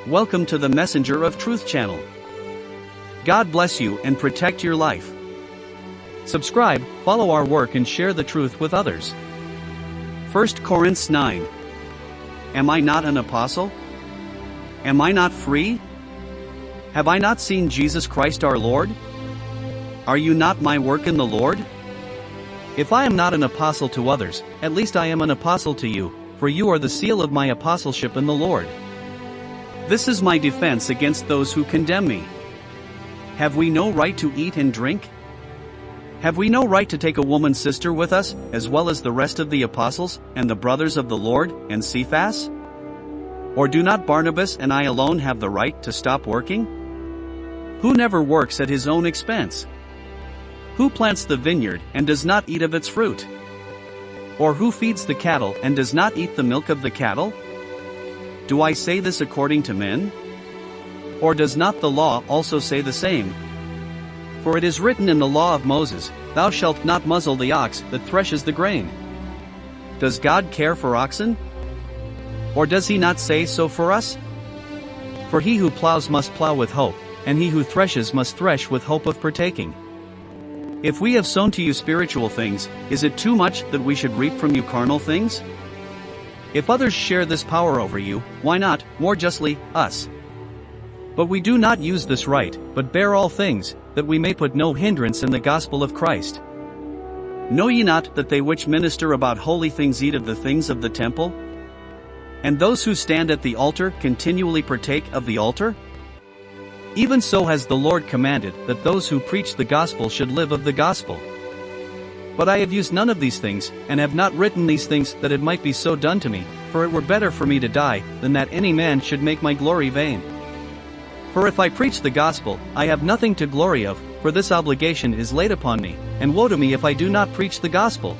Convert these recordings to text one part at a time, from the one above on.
Welcome to the Messenger of Truth channel. God bless you and protect your life. Subscribe, follow our work and share the truth with others. 1 Corinths 9. Am I not an apostle? Am I not free? Have I not seen Jesus Christ our Lord? Are you not my work in the Lord? If I am not an apostle to others, at least I am an apostle to you, for you are the seal of my apostleship in the Lord. This is my defense against those who condemn me. Have we no right to eat and drink? Have we no right to take a woman sister with us, as well as the rest of the apostles, and the brothers of the Lord, and Cephas? Or do not Barnabas and I alone have the right to stop working? Who never works at his own expense? Who plants the vineyard and does not eat of its fruit? Or who feeds the cattle and does not eat the milk of the cattle? Do I say this according to men? Or does not the law also say the same? For it is written in the law of Moses, "Thou shalt not muzzle the ox that threshes the grain." Does God care for oxen? Or does he not say so for us? For he who plows must plow with hope, and he who threshes must thresh with hope of partaking. If we have sown to you spiritual things, is it too much that we should reap from you carnal things? If others share this power over you, why not, more justly, us? But we do not use this right, but bear all things, that we may put no hindrance in the gospel of Christ. Know ye not that they which minister about holy things eat of the things of the temple? And those who stand at the altar continually partake of the altar? Even so has the Lord commanded that those who preach the gospel should live of the gospel. But I have used none of these things, and have not written these things that it might be so done to me, for it were better for me to die, than that any man should make my glory vain. For if I preach the gospel, I have nothing to glory of, for this obligation is laid upon me, and woe to me if I do not preach the gospel.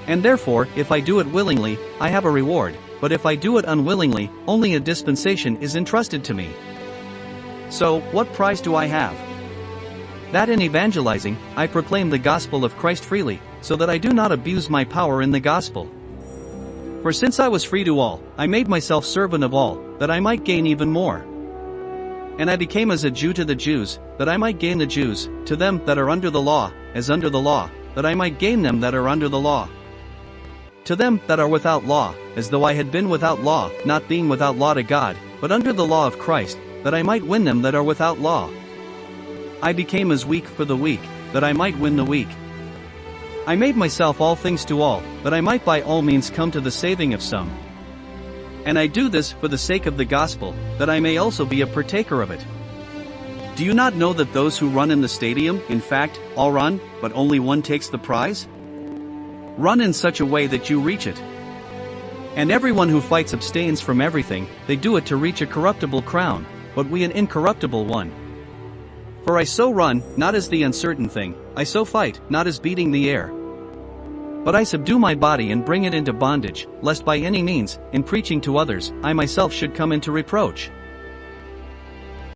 And therefore, if I do it willingly, I have a reward, but if I do it unwillingly, only a dispensation is entrusted to me. So, what prize do I have? That in evangelizing, I proclaim the gospel of Christ freely, so that I do not abuse my power in the gospel. For since I was free to all, I made myself servant of all, that I might gain even more. And I became as a Jew to the Jews, that I might gain the Jews, to them that are under the law, as under the law, that I might gain them that are under the law. To them that are without law, as though I had been without law, not being without law to God, but under the law of Christ, that I might win them that are without law. I became as weak for the weak, that I might win the weak. I made myself all things to all, that I might by all means come to the saving of some. And I do this for the sake of the gospel, that I may also be a partaker of it. Do you not know that those who run in the stadium, in fact, all run, but only one takes the prize? Run in such a way that you reach it. And everyone who fights abstains from everything, they do it to reach a corruptible crown, but we an incorruptible one. For I so run, not as the uncertain thing, I so fight, not as beating the air. But I subdue my body and bring it into bondage, lest by any means, in preaching to others, I myself should come into reproach.